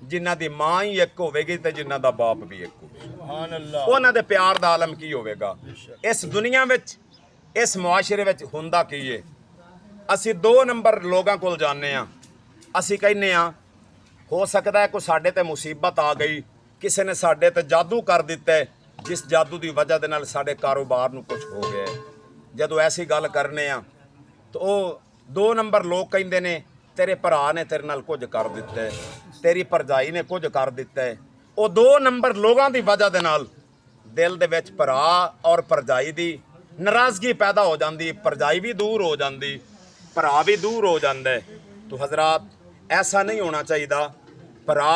ਜਿਨ੍ਹਾਂ ਦੀ ਮਾਂ ਹੀ ਇੱਕ ਹੋਵੇਗੀ ਤੇ ਜਿਨ੍ਹਾਂ ਦਾ ਬਾਪ ਵੀ ਇੱਕ ਹੋਵੇਗਾ। ਸੁਭਾਨ ਅੱਲਾਹ। ਉਹਨਾਂ ਦੇ ਪਿਆਰ ਦਾ ਆਲਮ ਕੀ ਹੋਵੇਗਾ। ਇਸ ਦੁਨੀਆ ਵਿੱਚ, ਇਸ ਮੁਆਸ਼ਰੇ ਵਿੱਚ ਹੁੰਦਾ ਕੀ ਏ। ਅਸੀਂ 2 ਨੰਬਰ ਲੋਕਾਂ ਕੋਲ ਜਾਂਦੇ ਹਾਂ। ਅਸੀਂ ਕਹਿੰਦੇ ਹਾਂ ਹੋ ਸਕਦਾ ਹੈ ਕੋਈ ਸਾਡੇ ਤੇ ਮੁਸੀਬਤ ਆ ਗਈ, ਕਿਸੇ ਨੇ ਸਾਡੇ ਤੇ ਜਾਦੂ ਕਰ ਦਿੱਤਾ ਹੈ, ਜਿਸ ਜਾਦੂ ਦੀ ਵਜ੍ਹਾ ਦੇ ਨਾਲ ਸਾਡੇ ਕਾਰੋਬਾਰ ਨੂੰ ਕੁਝ ਹੋ ਗਿਆ। ਜਦੋਂ ਐਸੀ ਗੱਲ ਕਰਨੇ ਆ ਤਾਂ ਉਹ 2 ਨੰਬਰ ਲੋਕ ਕਹਿੰਦੇ ਨੇ ਤੇਰੇ ਭਰਾ ਨੇ ਤੇਰੇ ਨਾਲ ਕੁਝ ਕਰ ਦਿੱਤਾ ਹੈ, ਤੇਰੀ ਭਰਜਾਈ ਨੇ ਕੁਝ ਕਰ ਦਿੱਤਾ ਹੈ। ਉਹ 2 ਨੰਬਰ ਲੋਕਾਂ ਦੀ ਵਜ੍ਹਾ ਦੇ ਨਾਲ ਦਿਲ ਦੇ ਵਿੱਚ ਭਰਾ ਔਰ ਭਰਜਾਈ ਦੀ ਨਾਰਾਜ਼ਗੀ ਪੈਦਾ ਹੋ ਜਾਂਦੀ, ਭਰਜਾਈ ਵੀ ਦੂਰ ਹੋ ਜਾਂਦੀ, ਭਰਾ ਵੀ ਦੂਰ ਹੋ ਜਾਂਦਾ ਹੈ। तो हजरात ऐसा नहीं होना चाहिए। भरा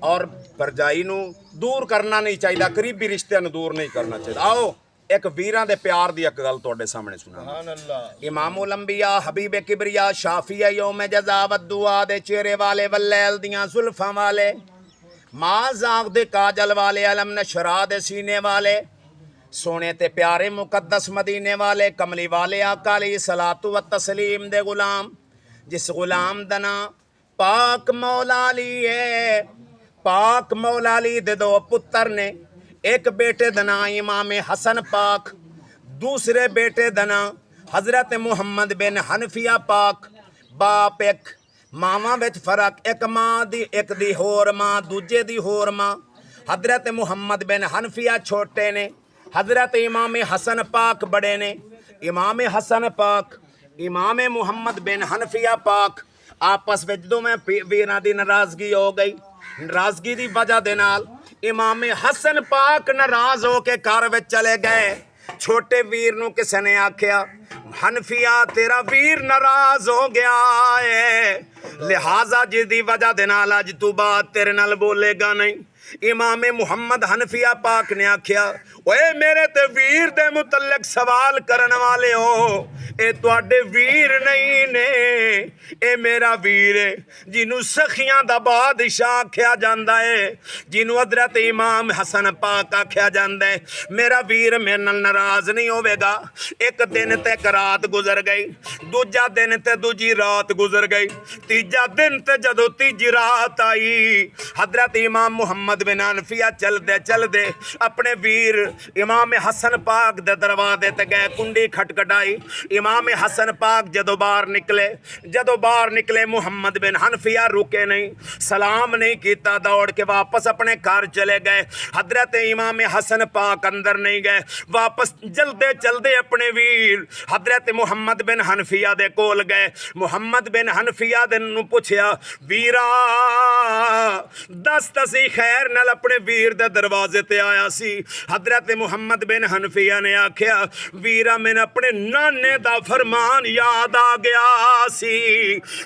और भरजाई नू दूर करना नहीं चाहिए, करीबी रिश्ते नू दूर नहीं करना चाहिए। आओ एक वीरां दे प्यार दी एक गल तुहाडे सामने सुना। सुभान अल्लाह। इमामुल अंबिया हबीब किबरिया शाफिया यौम जज़ा व दुआ दे चेहरे वाले वल्लैल दियां जुल्फां वाले मां जाग दे काजल वाले अलम नशरा दे सीने वाले सोने ते प्यारे मुकद्दस मदीने वाले कमली वाले आका अलैहि सलातु व तस्लीम दे गुलाम जिस गुलाम दा नां पाक मौला अली है। पाक मौला अली दे 2 पुत्र ने, एक बेटे दा नां इमाम हसन पाक, दूसरे बेटे दा नां हजरत मुहम्मद बिन हनफिया पाक। बाप एक, मावां विच फर्क, एक मां दी एक दी होर मां, दूजे दी होर मां। हजरत मुहम्मद बिन हनफिया छोटे ने, हजरत इमाम हसन पाक बड़े ने। इमाम हसन पाक इमाम मुहम्मद बिन हनफिया पाक आपस में दोवें वीरां दी नाराजगी हो गई। नाराजगी दी वजह दे नाल इमाम हसन पाक नाराज हो के घर विच चले गए। छोटे वीर नूं किसी ने आख्या हनफिया तेरा वीर नाराज हो गया है, लिहाजा जिसदी वजह दे नाल अज तू बाद तेरे नाल बोलेगा नहीं। इमाम मुहम्मद हनफिया पाक ने आख्या ओए मेरे ते वीर दे मुतल्लक सवाल करन वाले हो, ए तुहाडे वीर नहीं ने, ए मेरा वीर है जिन्हों सखियां दा बादशाह आख्या जांदा है, जिन्हों हजरत इमाम हसन पाक आख्या जांदा है। मेरा वीर मेरे नाल नाराज नहीं होवेगा। एक दिन ते एक रात गुजर गई, दूजा दिन ते दूजी रात गुजर गई, तीजा दिन ते जदों तीजी रात आई हजरत इमाम मुहम्मद बिन हनफिया चलदे चलदे अपने वीर इमाम हसन पाक दे दरवाजे ते गए। कुंडी खटखटाई, इमाम हसन पाक जदों बाहर निकले मुहम्मद बिन हनफिया रुके नहीं, सलाम नहीं किया, दौड़ के वापस अपने घर चले गए। हजरत इमाम हसन पाक अंदर नहीं गए, वापस जल्दे चलदे अपने वीर हजरत मुहम्मद बिन हनफिया दे कोल गए। मुहम्मद बिन हनफिया दे नूं पुछया वीरा दस तसी खैर नाल अपने वीर दे दरवाजे ते आया सी। हजरत मुहम्मद बिन हनफिया ने आख्या वीरा मैंने अपने नाने दा फरमान याद आ गया सी,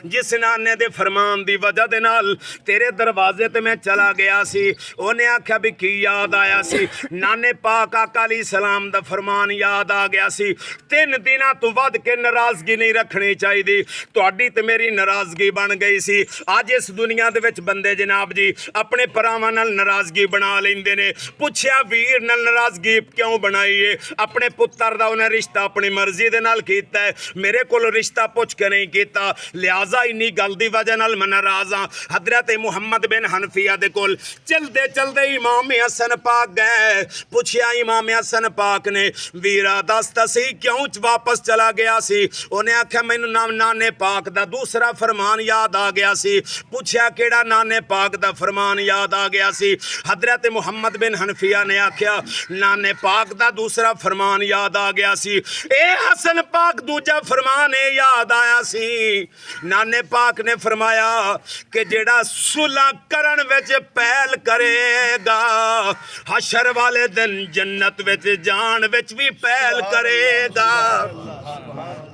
जिस नाने दे फरमान दी वजह दे नाल तेरे दरवाजे ते मैं चला गया सी। उन्हें आख्या भी की याद आया सी? नाने पाक आका अलैहि सलाम दा फरमान याद आ गया सी, 3 दिनां तो वध के नाराजगी नहीं रखनी चाहिए, तुहाडी ते मेरी नाराजगी बन गई सी। अज इस दुनिया दे विच बंदे जनाब जी अपने भरावां नाल नाराजगी बना लैंदे ने। पुछया वीर नाल नाराजगी क्यों बनाई है? अपने पुत्र दा उन्हें रिश्ता अपनी मर्जी दे नाल कीता है, मेरे कोल रिश्ता पुछ के नहीं कीता, लिहाजा इन्नी गल दी वजह नाल मैं नाराज हाँ। हजरत मुहम्मद बिन हनफिया दे कोल चलदे चलदे इमाम हसन पाक गए। पुछया इमाम हसन पाक ने वीरा दस तसी क्यों वापस चला गया सी? उन्हें आख्या मैनू नाने पाक दा दूसरा फरमान याद आ गया सी। पुछया केड़ा नाने पाक दा फरमान याद आ गया सी? हजरत मुहम्मद बिन हनफिया ने आख्या नाने पाक दा दूसरा फरमान याद आ गया सी। ए हसन पाक दूजा फरमान ए याद आया सी। नाने पाक ने फरमाया कि जेड़ा सुलह करन विच पहल करेगा हशर वाले दिन जन्नत विच जान विच भी पहल करेगा,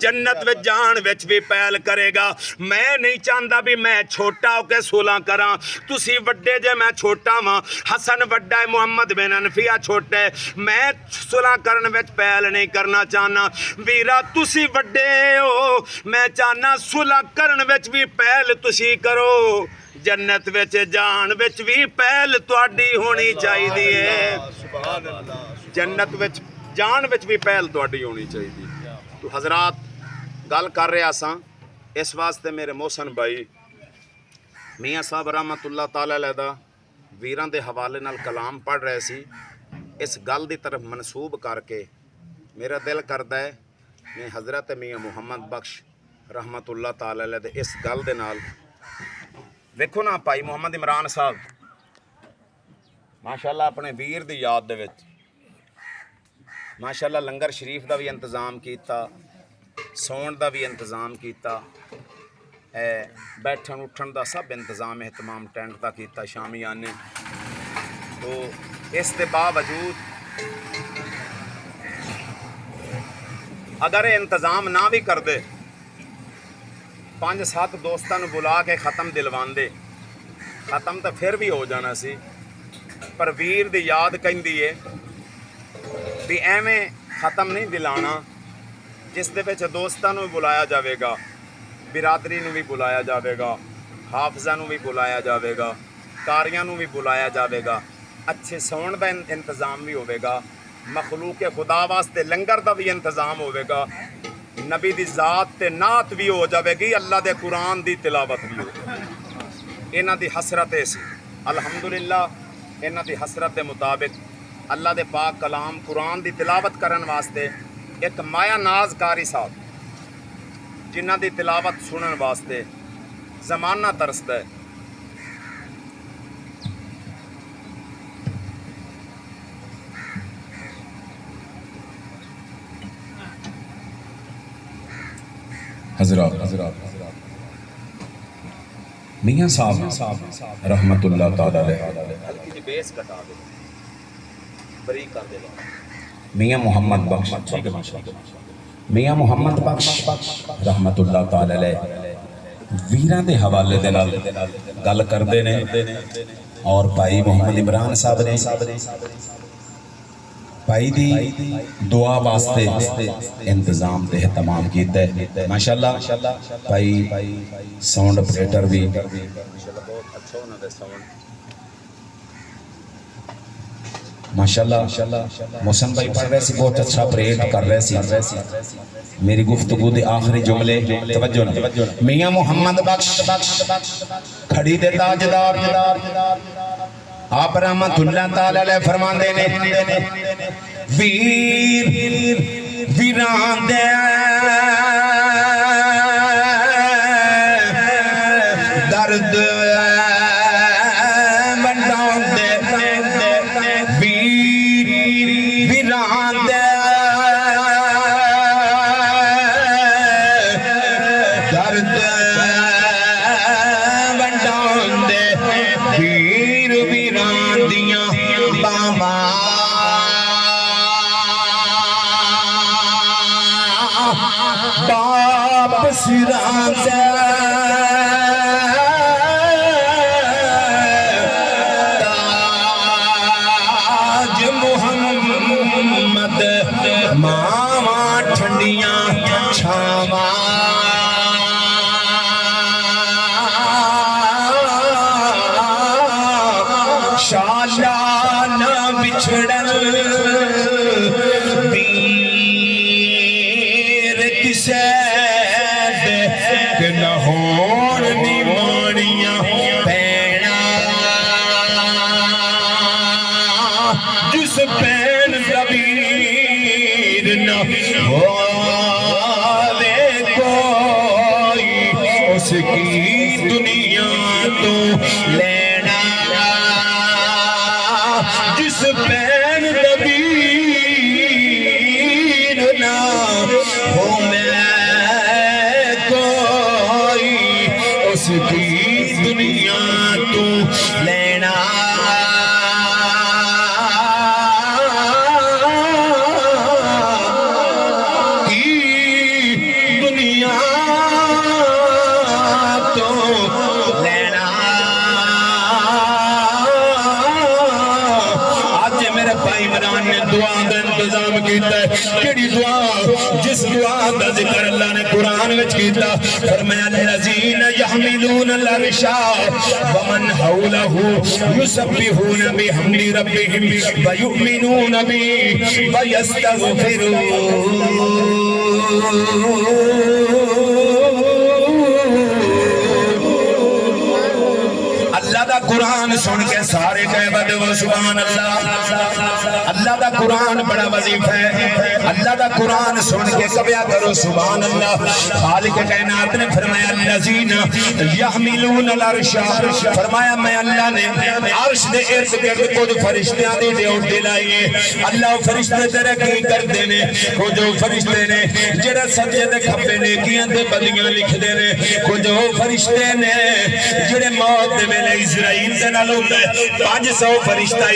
जन्नत विच जान विच भी पहल करेगा। मैं नहीं चाहता भी मैं छोटा होकर सुलह करा, तुसी वड्डे जे मैं छोटा वां। हसन वड्डा है, मुहम्मद बिन हनफिया छोटा है, मैं सुलह करन विच पहल नहीं करना चाहना। वीरा तुसी वड्डे हो, मैं चाहना सुलह करन विच भी पहल तुसी करो, जन्नत विच जान विच भी पहल तुहाडी होनी चाहिए, जन्नत विच जान विच भी पहल तुहाडी होनी चाहिए। तो हजरात गल कर रहा सा इस वास्ते मेरे मोहसन भाई ਮੀਆਂ ਸਾਹਿਬ ਰਹਿਮਤੁल्लाह ਤਾਲਾ ਅਲੈਹ ਦਾ ਵੀਰਾਂ ਦੇ ਹਵਾਲੇ ਨਾਲ ਕਲਾਮ ਪੜ੍ਹ ਰਹੇ ਸੀ। ਇਸ ਗੱਲ ਦੀ ਤਰਫ ਮਨਸੂਬ ਕਰਕੇ ਮੇਰਾ ਦਿਲ ਕਰਦਾ ਹੈ ਮੈਂ ਹਜ਼ਰਤ ਮੀਆਂ ਮੁਹੰਮਦ ਬਖਸ਼ ਰਹਿਮਤੁल्लाह ਤਾਲਾ ਅਲੈਹ ਦੇ ਇਸ ਗੱਲ ਦੇ ਨਾਲ ਵੇਖੋ ਨਾ ਭਾਈ ਮੁਹੰਮਦ ਇਮਰਾਨ ਸਾਹਿਬ ਮਾਸ਼ਾਅੱਲਾ ਆਪਣੇ ਵੀਰ ਦੀ ਯਾਦ ਦੇ ਵਿੱਚ ਮਾਸ਼ਾਅੱਲਾ ਲੰਗਰ ਸ਼ਰੀਫ ਦਾ ਵੀ ਇੰਤਜ਼ਾਮ ਕੀਤਾ, ਸੌਣ ਦਾ ਵੀ ਇੰਤਜ਼ਾਮ ਕੀਤਾ, बैठन उठन का सब इंतजाम एहतमाम टेंट का किया शामियाने। तो इस दे बावजूद अगर इंतजाम ना भी करते 5-7 दोस्तों बुला के ख़त्म दिलवाते, ख़त्म तो फिर भी हो जाना सी, पर वीर दी याद कहती है भी एवें ख़त्म नहीं दिलाना जिस दे विच दोस्तां नूं बुलाया जाएगा, बिरादरी नूं भी बुलाया जाएगा, हाफिज़ां नूं भी बुलाया जाएगा, कारियां नूं भी बुलाया जाएगा, अच्छे सौण का इंतज़ाम भी होगा, मखलूक खुदा वास्ते लंगर का भी इंतज़ाम होगा, नबी दी ज़ात ते नात भी हो जाएगी, अल्लाह दे कुरान दी तिलावत भी हो। इन्हां दी हसरत सी अलहमदुलिल्लाह, इन्हां दी हसरत के मुताबिक अल्लाह दे पाक कलाम कुरान दी तिलावत करन वास्ते एक माया नाज कारी साहब जिन्हां दी तिलावत सुनन वास्ते ज़माना तरसदा है। हज़रात मियाँ साहब रहमतुल्लाह ताला अलैह हल्की जी बेस कटा दे, बरीक कर दे। मियाँ मुहम्मद बख्श, मियाँ मुहम्मद बख्श रहमतुल्लाह ताला अलैह वीरां दे हवाले दे नाल गल करदे ने और भाई मुहम्मद इमरान साहब ने भाई दी दुआ वास्ते इंतजाम ते एहतमाम कीता है। माशाअल्लाह भाई साउंड ऑपरेटर भी माशाअल्लाह मोहसन भाई पढ़ रहे सी, बहुत अच्छा ऑपरेट कर रहे सी। मेरी गुफ्तगू दे आखिरी जुमले तवज्जो ना। मियां मुहम्मद बख्श खड़ी दे ताजदार आप रहमतुल्लाह ताला अलैह फरमांदे ने वीर वीरां दे दर्द वंडांदे, वीर वीरां दे दर्द वंडांदे, वीर वीरां दियां बावां बाप सिरां दे ताज मुहम्मद मावा ठंडियां छावां शाला न बिछड़न वीर किसे दे न होण निमाणियां भैणा जिस भैन दा वीर न होवे कोई उसकी दुनिया तो लेना, जिस भैन दा वीर ना हो मैं कोई उसकी दुनिया तू लेना। की दुनिया तो लेना। आज मेरे भाई इमरान ने दुआ का इंतजाम किया है। केड़ी दुआ? जिस दुआ का जिक्र अल्लाह ने कुरान में किया। फरमाया लज़ीन यहमिलून अल-अर्शा व मन हौलहु युसब्बिहून बिहम्दि रब्बिहिम व युमिनून बिही व यस्तगफिरून दा कुरान सुन के सारे कहे बदो सुभान अल्लाह। अल्लाह दा कुरान बड़ा वजीफा है, अल्लाह दा कुरान सुन के कबिया करो सुभान अल्लाह। खालिक कायनात ने फरमाया लजीना यहमिलून अल अर्श, फरमाया मैं अल्लाह ने अर्श दे इर्द गिर्द कुछ फरिश्तियां दी ड्यूटी लाई है। अल्लाह फरिश्ते तेरे की करदे ने, कुछ फरिश्ते ने जेड़ा सज्जे ते खब्बे नेकियां ते बदियां लिखदे ने, कुछ फरिश्ते ने जेड़े मौत दे वेले इजराइल दे नाल हुंदा है 500 फरिश्ता